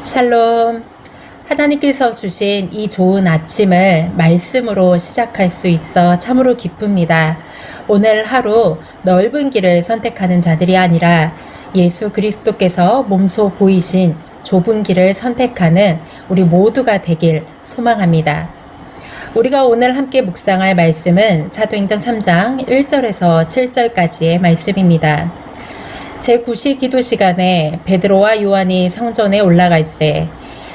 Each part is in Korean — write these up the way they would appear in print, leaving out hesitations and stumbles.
샬롬. 하나님께서 주신 이 좋은 아침을 말씀으로 시작할 수 있어 참으로 기쁩니다. 오늘 하루 넓은 길을 선택하는 자들이 아니라 예수 그리스도께서 몸소 보이신 좁은 길을 선택하는 우리 모두가 되길 소망합니다. 우리가 오늘 함께 묵상할 말씀은 사도행전 3장 1절에서 7절까지의 말씀입니다. 제9시 기도 시간에 베드로와 요한이 성전에 올라갈새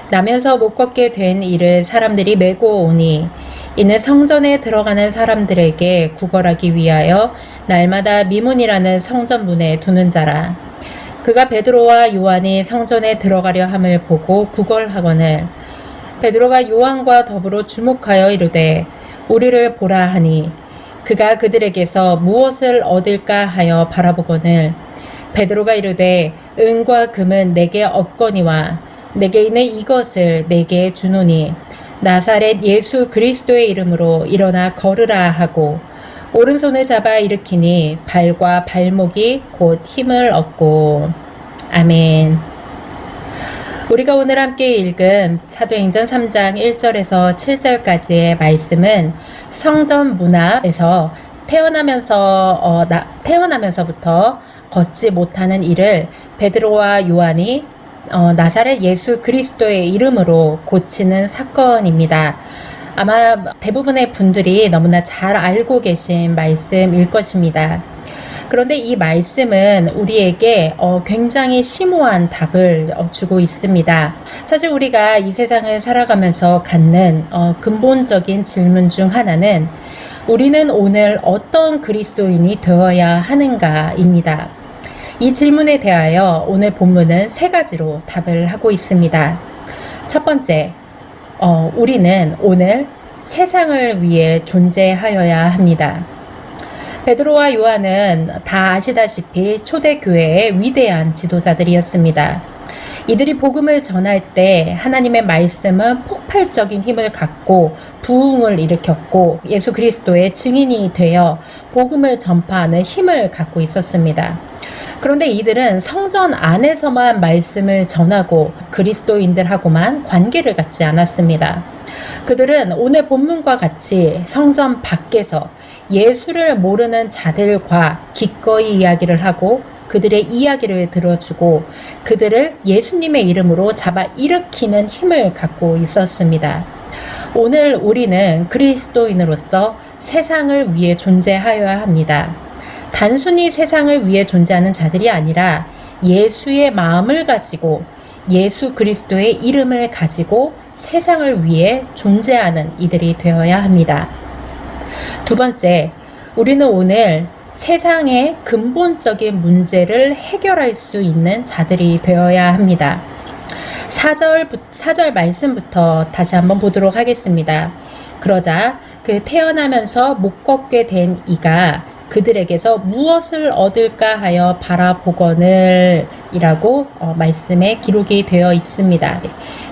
나면서 못 걷게 된 이를 사람들이 메고 오니 이는 성전에 들어가는 사람들에게 구걸하기 위하여 날마다 미문이라는 성전문에 두는 자라. 그가 베드로와 요한이 성전에 들어가려 함을 보고 구걸하거늘 베드로가 요한과 더불어 주목하여 이르되 우리를 보라 하니 그가 그들에게서 무엇을 얻을까 하여 바라보거늘 베드로가 이르되 은과 금은 내게 없거니와 내게 있는 이것을 내게 주노니 나사렛 예수 그리스도의 이름으로 일어나 걸으라 하고 오른손을 잡아 일으키니 발과 발목이 곧 힘을 얻고. 아멘. 우리가 오늘 함께 읽은 사도행전 3장 1절에서 7절까지의 말씀은 성전 문화에서 태어나면서부터 걷지 못하는 이를 베드로와 요한이 나사렛 예수 그리스도의 이름으로 고치는 사건입니다. 아마 대부분의 분들이 너무나 잘 알고 계신 말씀일 것입니다. 그런데 이 말씀은 우리에게 굉장히 심오한 답을 주고 있습니다. 사실 우리가 이 세상을 살아가면서 갖는 근본적인 질문 중 하나는 우리는 오늘 어떤 그리스도인이 되어야 하는가입니다. 이 질문에 대하여 오늘 본문은 세 가지로 답을 하고 있습니다. 첫 번째, 우리는 오늘 세상을 위해 존재하여야 합니다. 베드로와 요한은 다 아시다시피 초대교회의 위대한 지도자들이었습니다. 이들이 복음을 전할 때 하나님의 말씀은 폭발적인 힘을 갖고 부흥을 일으켰고 예수 그리스도의 증인이 되어 복음을 전파하는 힘을 갖고 있었습니다. 그런데 이들은 성전 안에서만 말씀을 전하고 그리스도인들하고만 관계를 갖지 않았습니다. 그들은 오늘 본문과 같이 성전 밖에서 예수를 모르는 자들과 기꺼이 이야기를 하고 그들의 이야기를 들어주고 그들을 예수님의 이름으로 잡아 일으키는 힘을 갖고 있었습니다. 오늘 우리는 그리스도인으로서 세상을 위해 존재하여야 합니다. 단순히 세상을 위해 존재하는 자들이 아니라 예수의 마음을 가지고 예수 그리스도의 이름을 가지고 세상을 위해 존재하는 이들이 되어야 합니다. 두 번째, 우리는 오늘 세상의 근본적인 문제를 해결할 수 있는 자들이 되어야 합니다. 4절 말씀부터 다시 한번 보도록 하겠습니다. 그러자 그 태어나면서 못 걷게 된 이가 그들에게서 무엇을 얻을까 하여 바라보거늘 이라고 말씀에 기록이 되어 있습니다.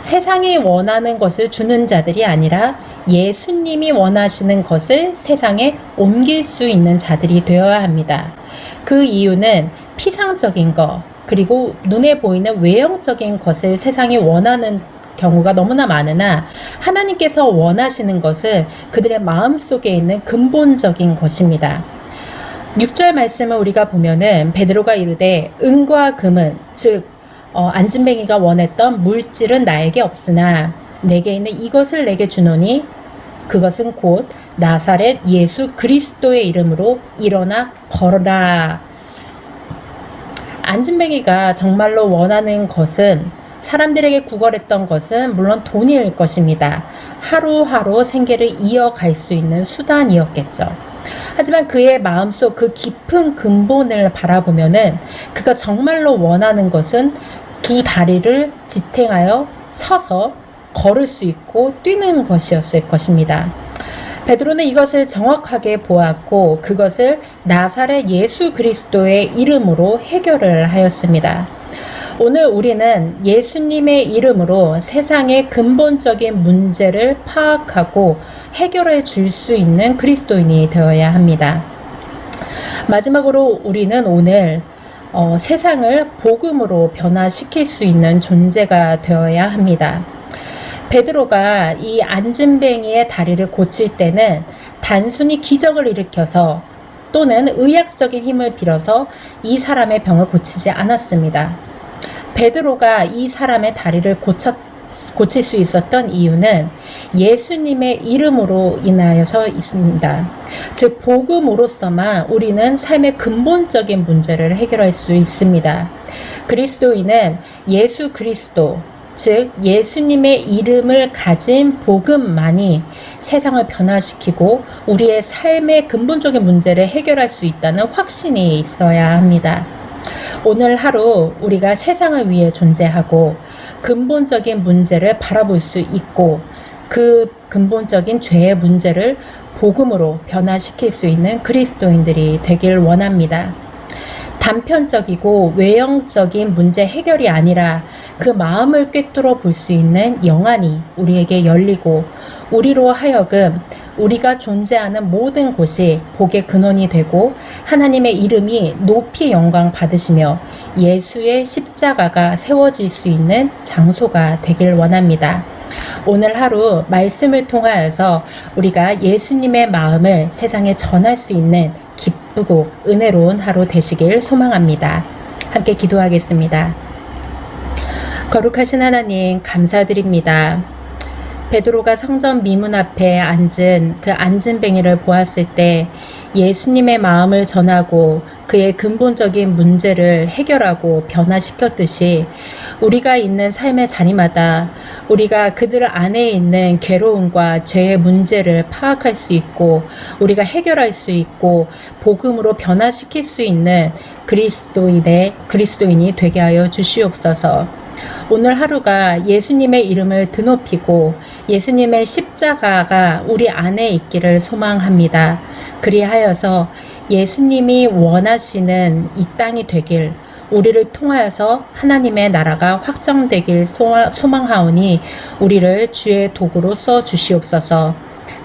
세상이 원하는 것을 주는 자들이 아니라 예수님이 원하시는 것을 세상에 옮길 수 있는 자들이 되어야 합니다. 그 이유는 피상적인 것 그리고 눈에 보이는 외형적인 것을 세상이 원하는 경우가 너무나 많으나 하나님께서 원하시는 것은 그들의 마음속에 있는 근본적인 것입니다. 6절 말씀을 우리가 보면은 베드로가 이르되 은과 금은 즉 안진뱅이가 원했던 물질은 나에게 없으나 내게 있는 이것을 내게 주노니 그것은 곧 나사렛 예수 그리스도의 이름으로 일어나 걸어라. 안진뱅이가 정말로 원하는 것은 사람들에게 구걸했던 것은 물론 돈일 것입니다. 하루하루 생계를 이어갈 수 있는 수단이었겠죠. 하지만 그의 마음속 그 깊은 근본을 바라보면은 그가 정말로 원하는 것은 두 다리를 지탱하여 서서 걸을 수 있고 뛰는 것이었을 것입니다. 베드로는 이것을 정확하게 보았고 그것을 나사렛 예수 그리스도의 이름으로 해결을 하였습니다. 오늘 우리는 예수님의 이름으로 세상의 근본적인 문제를 파악하고 해결해 줄 수 있는 그리스도인이 되어야 합니다. 마지막으로 우리는 오늘 세상을 복음으로 변화시킬 수 있는 존재가 되어야 합니다. 베드로가 이 안진뱅이의 다리를 고칠 때는 단순히 기적을 일으켜서 또는 의학적인 힘을 빌어서 이 사람의 병을 고치지 않았습니다. 베드로가 이 사람의 다리를 고칠 수 있었던 이유는 예수님의 이름으로 인하여서 있습니다. 즉 복음으로서만 우리는 삶의 근본적인 문제를 해결할 수 있습니다. 그리스도인은 예수 그리스도, 즉 예수님의 이름을 가진 복음만이 세상을 변화시키고 우리의 삶의 근본적인 문제를 해결할 수 있다는 확신이 있어야 합니다. 오늘 하루 우리가 세상을 위해 존재하고 근본적인 문제를 바라볼 수 있고 그 근본적인 죄의 문제를 복음으로 변화시킬 수 있는 그리스도인들이 되길 원합니다. 단편적이고 외형적인 문제 해결이 아니라 그 마음을 꿰뚫어 볼 수 있는 영안이 우리에게 열리고 우리로 하여금 우리가 존재하는 모든 곳이 복의 근원이 되고 하나님의 이름이 높이 영광 받으시며 예수의 십자가가 세워질 수 있는 장소가 되길 원합니다. 오늘 하루 말씀을 통하여서 우리가 예수님의 마음을 세상에 전할 수 있는 기쁘고 은혜로운 하루 되시길 소망합니다. 함께 기도하겠습니다. 거룩하신 하나님 감사드립니다. 베드로가 성전 미문 앞에 앉은 그 안진뱅이를 보았을 때 예수님의 마음을 전하고 그의 근본적인 문제를 해결하고 변화시켰듯이 우리가 있는 삶의 자리마다 우리가 그들 안에 있는 괴로움과 죄의 문제를 파악할 수 있고 우리가 해결할 수 있고 복음으로 변화시킬 수 있는 그리스도인이 되게 하여 주시옵소서. 오늘 하루가 예수님의 이름을 드높이고 예수님의 십자가가 우리 안에 있기를 소망합니다. 그리하여서 예수님이 원하시는 이 땅이 되길 우리를 통하여서 하나님의 나라가 확정되길 소망하오니 우리를 주의 도구로 써 주시옵소서.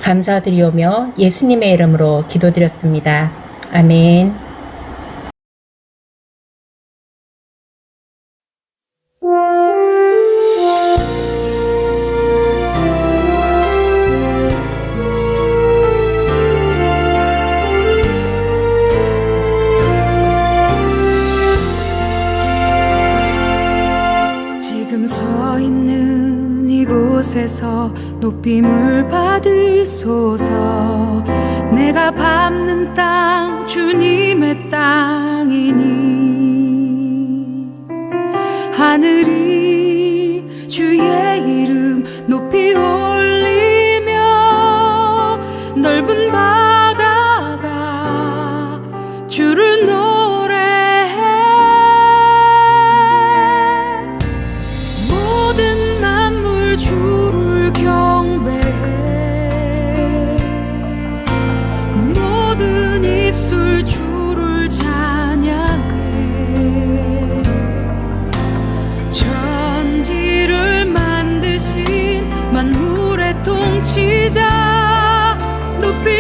감사드리오며 예수님의 이름으로 기도드렸습니다. 아멘. 서 있는 이곳에서 높임을 받으소서. 내가 밟는 땅 주님의 땅이니 하늘이 주의 이름 높이 올리며 넓은 바다가 주를 주를 경배해 모든 입술 주를 찬양해 천지를 만드신 만물의 통치자 높이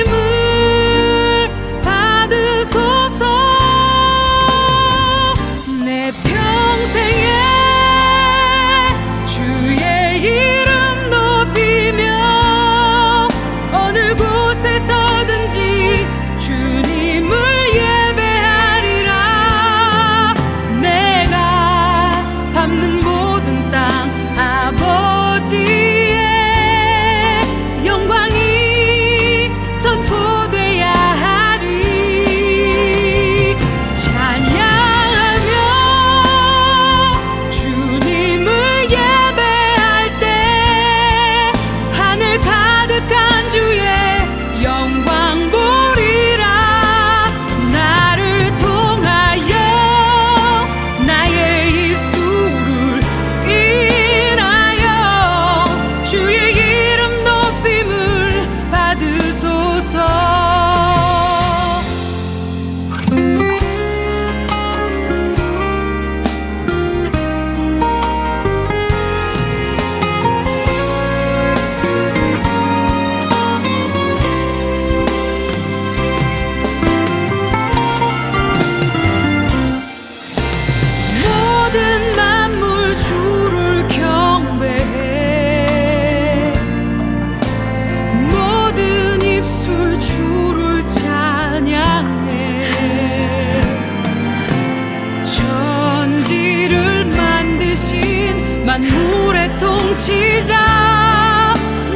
만물의 통치자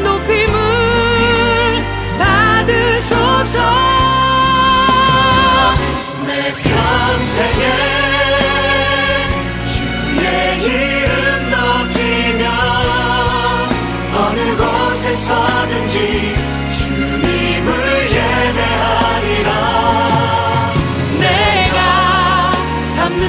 높임을 받으소서. 내 평생에 주의 이름 높이며 어느 곳에서든지 주님을 예배하리라. 내가 밟는